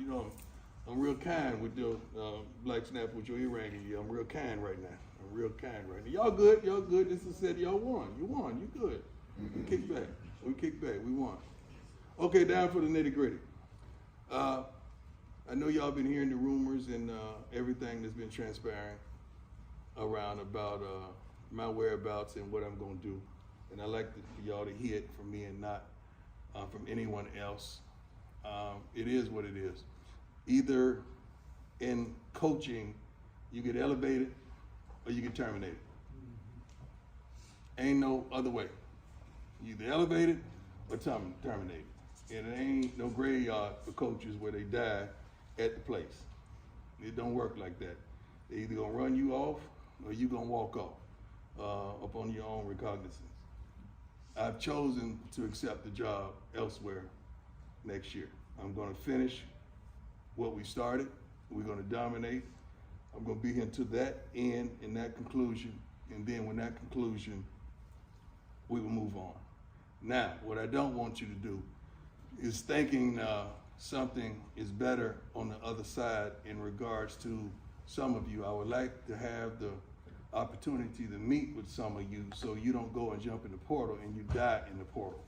know, I'm real kind with your black snapper with your earring in you. I'm real kind right now. I'm real kind right now. Y'all good. Y'all good. This is said y'all won. You won. You good. We kick back. We kick back. We won. Okay, down for the nitty gritty. I know y'all been hearing the rumors and everything that's been transpiring around about my whereabouts and what I'm going to do. And I like for y'all to hear it from me and not from anyone else. It is what it is. Either in coaching, you get elevated or you get terminated. Ain't no other way. You either elevated or terminated. And it ain't no graveyard for coaches where they die at the place. It don't work like that. They either gonna run you off or you gonna walk off upon your own recognizance. I've chosen to accept the job elsewhere next year. I'm gonna finish what we started. We're gonna dominate. I'm gonna be here to that end and that conclusion. And then when that conclusion, we will move on. Now, what I don't want you to do is thinking something is better on the other side in regards to some of you. I would like to have the opportunity to meet with some of you so you don't go and jump in the portal and you die in the portal.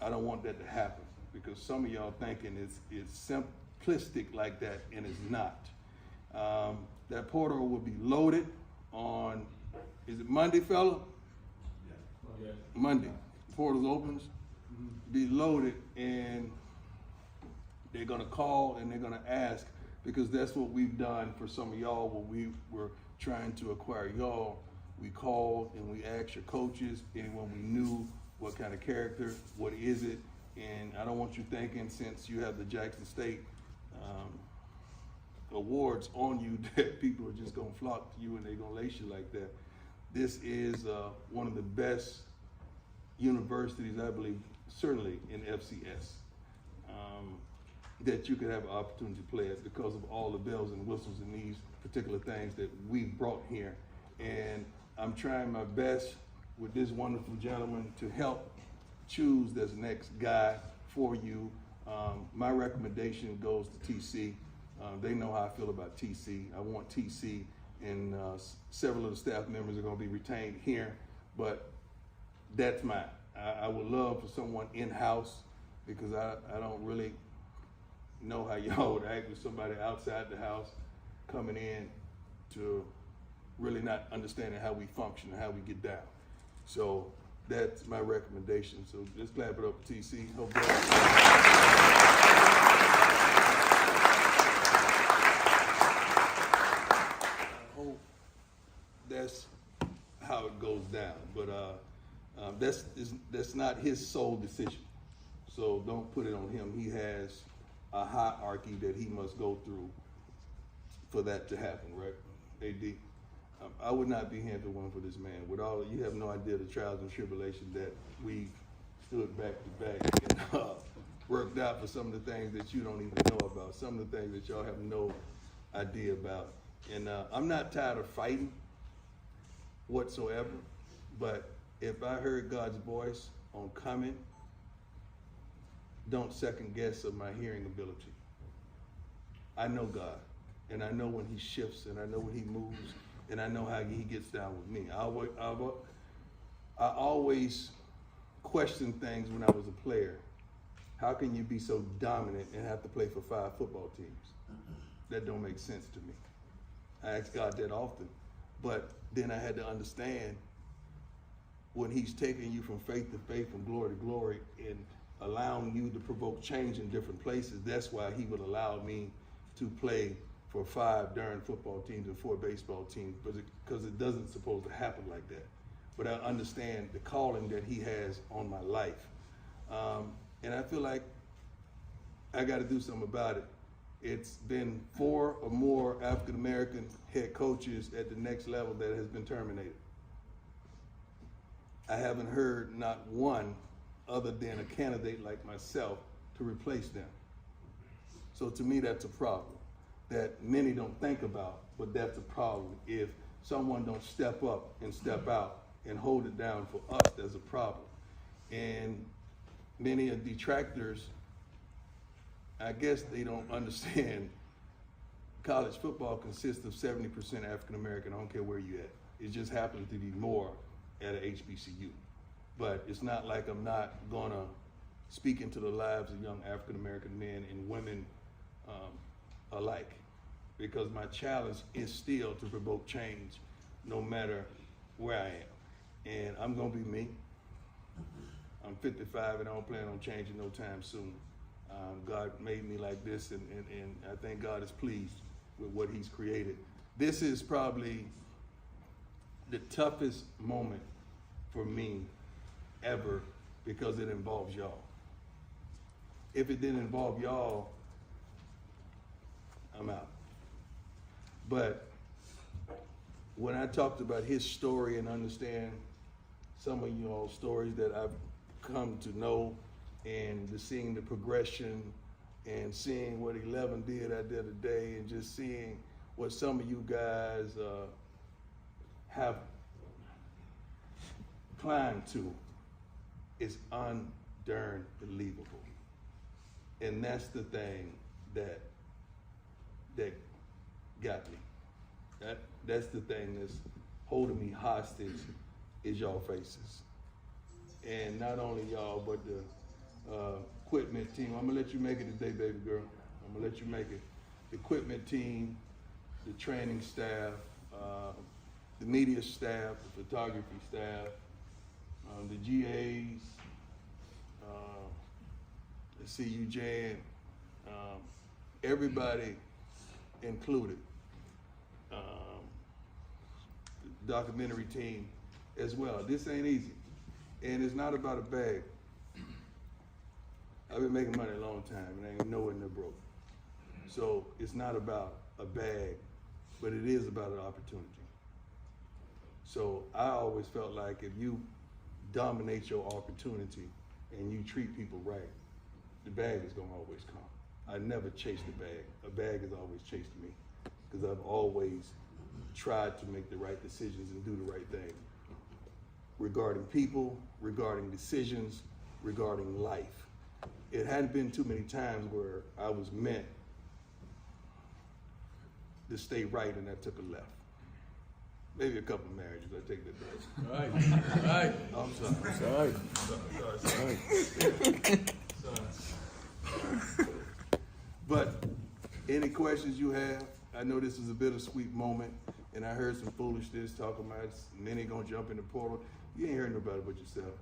I don't want that to happen because some of y'all thinking it's simplistic like that and it's not. That portal will be loaded on, is it Monday, fella? Yeah. Monday. Portals opens, be loaded, and they're gonna call and they're gonna ask, because that's what we've done for some of y'all when we were trying to acquire y'all. We called and we asked your coaches, anyone we knew, what kind of character, what is it? And I don't want you thinking, since you have the Jackson State awards on you, that people are just gonna flock to you and they're gonna lace you like that. This is one of the best universities, I believe, certainly in FCS, that you could have an opportunity to play at because of all the bells and whistles and these particular things that we've brought here. And I'm trying my best with this wonderful gentleman to help choose this next guy for you. My recommendation goes to TC. They know how I feel about TC. I want TC, and several of the staff members are going to be retained here, but that's mine. I would love for someone in-house, because I don't really know how y'all would act with somebody outside the house coming in to really not understanding how we function and how we get down. So that's my recommendation. So just clap it up for TC. Hope that's how it goes down. But that's not his sole decision. So don't put it on him. He has a hierarchy that he must go through for that to happen, right? AD, I would not be here if it weren't for this man. You have no idea the trials and tribulations that we stood back to back and worked out for some of the things that you don't even know about, some of the things that y'all have no idea about. And I'm not tired of fighting whatsoever, but if I heard God's voice on coming, don't second guess of my hearing ability. I know God, and I know when he shifts, and I know when he moves, and I know how he gets down with me. I always questioned things when I was a player. How can you be so dominant and have to play for 5 football teams? That don't make sense to me. I ask God that often, but then I had to understand when he's taking you from faith to faith, from glory to glory, and allowing you to provoke change in different places. That's why he would allow me to play for 5 darn football teams and 4 baseball teams, because it doesn't supposed to happen like that. But I understand the calling that he has on my life. And I feel like I got to do something about it. It's been 4 or more African-American head coaches at the next level that has been terminated. I haven't heard not one other than a candidate like myself to replace them. So to me, that's a problem that many don't think about, but that's a problem. If someone don't step up and step out and hold it down for us, there's a problem. And many of detractors, I guess they don't understand college football consists of 70% African American. I don't care where you at. It just happens to be more at a HBCU. But it's not like I'm not gonna speak into the lives of young African American men and women alike, because my challenge is still to provoke change no matter where I am. And I'm gonna be me. I'm 55 and I don't plan on changing no time soon. God made me like this, and I think God is pleased with what he's created. This is probably the toughest moment for me ever, because it involves y'all. If it didn't involve y'all, I'm out. But when I talked about his story and understand some of y'all's stories that I've come to know, and seeing the progression and seeing what 11 did out there today, and just seeing what some of you guys have climbed to, is undarn believable. And that's the thing that got me. That's the thing that's holding me hostage, is y'all faces. And not only y'all, but the equipment team. I'm gonna let you make it today, baby girl. I'm gonna let you make it. The equipment team, the training staff, the media staff, the photography staff, the GAs, the CU Jan, everybody included. The documentary team as well. This ain't easy. And it's not about a bag. I've been making money a long time and I ain't nowhere near broke. So it's not about a bag, but it is about an opportunity. So I always felt like if you dominate your opportunity and you treat people right, the bag is gonna always come. I never chased the bag. A bag has always chased me, because I've always tried to make the right decisions and do the right thing regarding people, regarding decisions, regarding life. It hadn't been too many times where I was meant to stay right and I took a left. Maybe a couple of marriages, I take that back. All right. I'm sorry. Sorry. But any questions you have? I know this is a bittersweet moment, and I heard some foolishness talking about many gonna jump in the portal. You ain't heard nobody but yourself.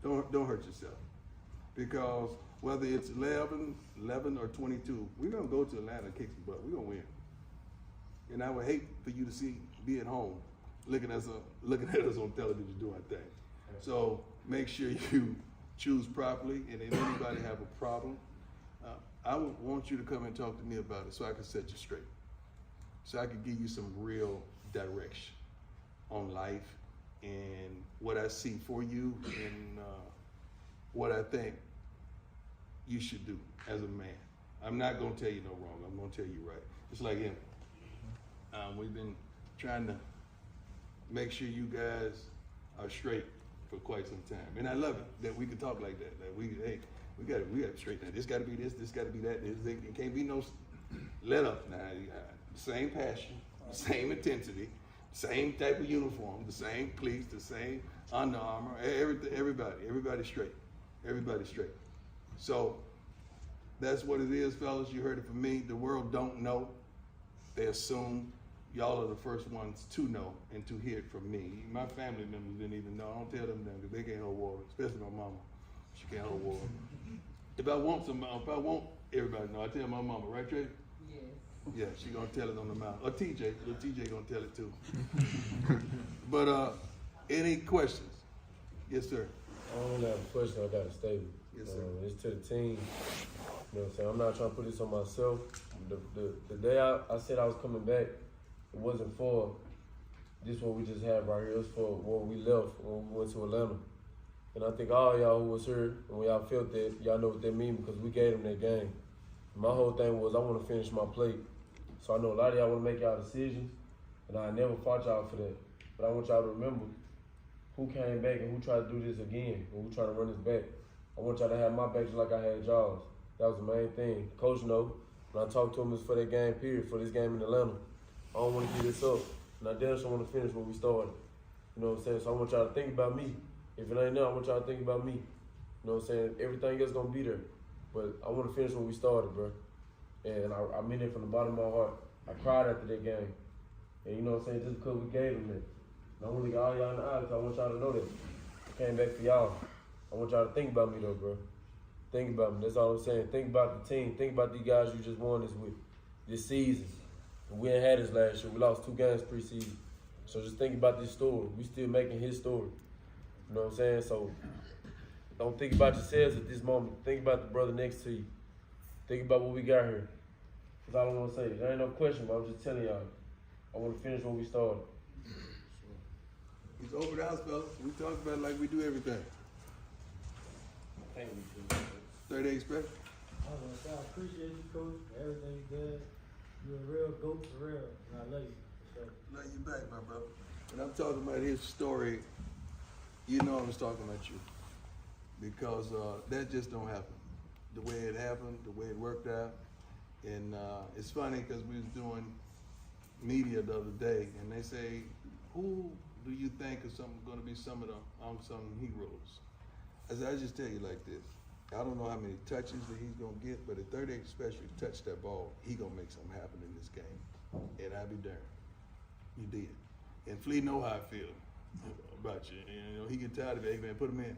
Don't hurt yourself, because whether it's 11 or 22, we're gonna go to Atlanta and kick some butt. We're gonna win. And I would hate for you to be at home looking at us on television doing our thing. So make sure you choose properly, and if anybody have a problem, I would want you to come and talk to me about it so I can set you straight. So I can give you some real direction on life and what I see for you, and what I think you should do as a man. I'm not gonna tell you no wrong, I'm gonna tell you right. It's like him. We've been trying to make sure you guys are straight for quite some time. And I love it that we can talk like that. That we got to straighten that. This got to be this got to be that. It can't be no let up now. Same passion, same intensity, same type of uniform, the same cleats, the same Under Armour, everybody straight. Everybody straight. So that's what it is, fellas. You heard it from me. The world don't know. They assume. Y'all are the first ones to know and to hear it from me. My family members didn't even know. I don't tell them because they can't hold water, especially my mama. She can't hold water. If I want everybody to know, I tell my mama, right, Trey? Yes. Yeah, she gonna tell it on the mountain. Or TJ, little TJ gonna tell it too. But any questions? Yes, sir. I don't have a question, I got a statement. Yes, sir. It's to the team. You know what I'm saying? I'm not trying to put this on myself. The day I said I was coming back, it wasn't for this what we just had right here. It was for when we left, when we went to Atlanta. And I think all y'all who was here, and when y'all felt that, y'all know what that mean, because we gave them that game. My whole thing was I want to finish my plate. So I know a lot of y'all want to make y'all decisions, and I never fought y'all for that. But I want y'all to remember who came back and who tried to do this again, and who tried to run this back. I want y'all to have my back just like I had y'all's. That was the main thing. Coach know. When I talked to him, it was for that game period, for this game in Atlanta. I don't want to get this up. And I damn sure want to finish what we started. You know what I'm saying? So I want y'all to think about me. If it ain't there, I want y'all to think about me. You know what I'm saying? Everything else gonna be there. But I want to finish what we started, bro. And I mean it from the bottom of my heart. I cried after that game. And you know what I'm saying? Just because we gave them that. And I want to get all y'all in the eye because I want y'all to know that. I came back for y'all. I want y'all to think about me though, bro. Think about me. That's all I'm saying. Think about the team. Think about these guys you just won this with this season. We ain't had this last year. We lost 2 games preseason. So just think about this story. We still making his story. You know what I'm saying? So don't think about yourselves at this moment. Think about the brother next to you. Think about what we got here. That's all I want to say. There ain't no question, but I'm just telling y'all. I want to finish what we started. He's over the house, fellas. We talk about it like we do everything. Thank you. 38 special. I was gonna say, I appreciate you, coach, for everything you did. You're a real goat for real, and I love you. So. Love you back, my brother. When I'm talking about his story, you know I was talking about you. Because that just don't happen. The way it happened, the way it worked out. And it's funny because we was doing media the other day, and they say, who do you think is going to be some of the unsung heroes? I said, I just tell you like this. I don't know how many touches that he's going to get, but at 38 special, he touched that ball, he going to make something happen in this game. And I'll be darned. You did. And Flea know how I feel about you. And, you know, he get tired of it. Hey, man, put him in.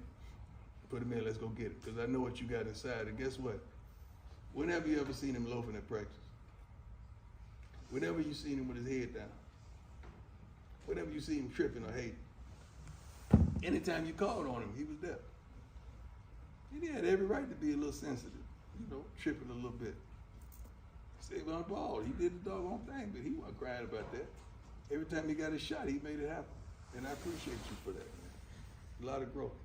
Put him in, let's go get it. Because I know what you got inside. And guess what? When have you ever seen him loafing at practice? Whenever you seen him with his head down? Whenever you see him tripping or hating? Anytime you called on him, he was there. He had every right to be a little sensitive, you know, tripping a little bit. Stayed on the ball. He did the doggone thing, but he wasn't crying about that. Every time he got a shot, he made it happen. And I appreciate you for that, man. A lot of growth.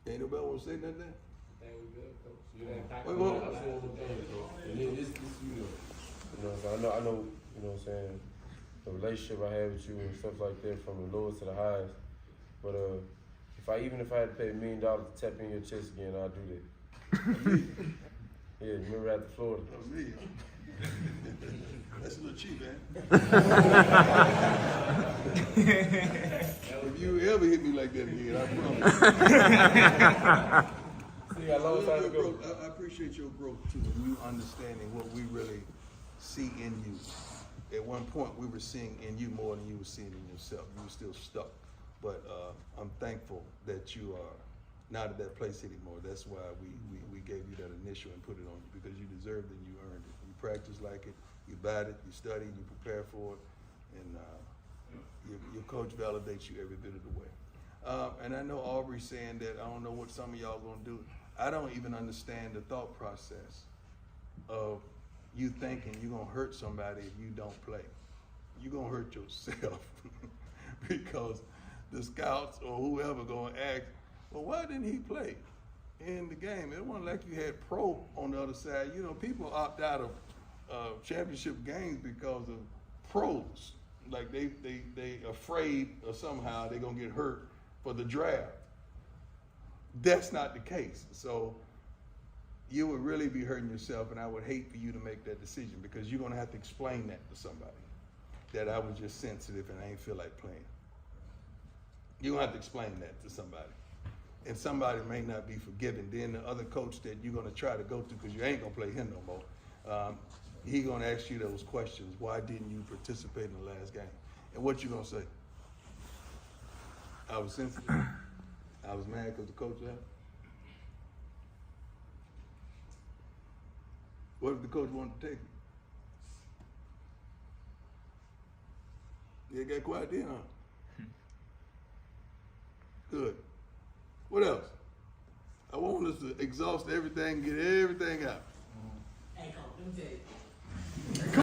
Ain't nobody want to say nothing there? I think we good, coach. You didn't talk Wait, about wait. it. And then this you know. You know what I'm saying? I know, you know what I'm saying, the relationship I have with you and stuff like that from the lowest to the highest. But even if I had to pay $1 million to tap in your chest again, I'd do that. Yeah, remember after Florida? That was me. That's a little cheap, man. If you ever hit me like that again, I promise. See, I long time ago. I appreciate your growth too, and you understanding what we really see in you. At one point, we were seeing in you more than you were seeing in yourself. You were still stuck, but I'm thankful that you are not at that place anymore. That's why we gave you that initial and put it on you, because you deserved it and you earned it. You practice like it, you bat it, you study, you prepare for it, and your coach validates you every bit of the way. And I know Aubrey's saying that I don't know what some of y'all gonna do. I don't even understand the thought process of you thinking you're gonna hurt somebody if you don't play. You're gonna hurt yourself because the scouts or whoever gonna ask, well, why didn't he play in the game? It wasn't like you had pro on the other side. You know, people opt out of championship games because of pros. Like they afraid or somehow they're gonna get hurt for the draft. That's not the case. So you would really be hurting yourself, and I would hate for you to make that decision, because you're gonna have to explain that to somebody, that I was just sensitive and I ain't feel like playing. You're gonna have to explain that to somebody. And somebody may not be forgiving. Then the other coach that you're gonna try to go to, because you ain't gonna play him no more, he gonna ask you those questions. Why didn't you participate in the last game? And what you gonna say? I was sensitive. I was mad because the coach left. What if the coach wanted to take it? You got quiet then, huh? Good. What else? I want us to exhaust everything, get everything out. Hey, coach, let me tell you.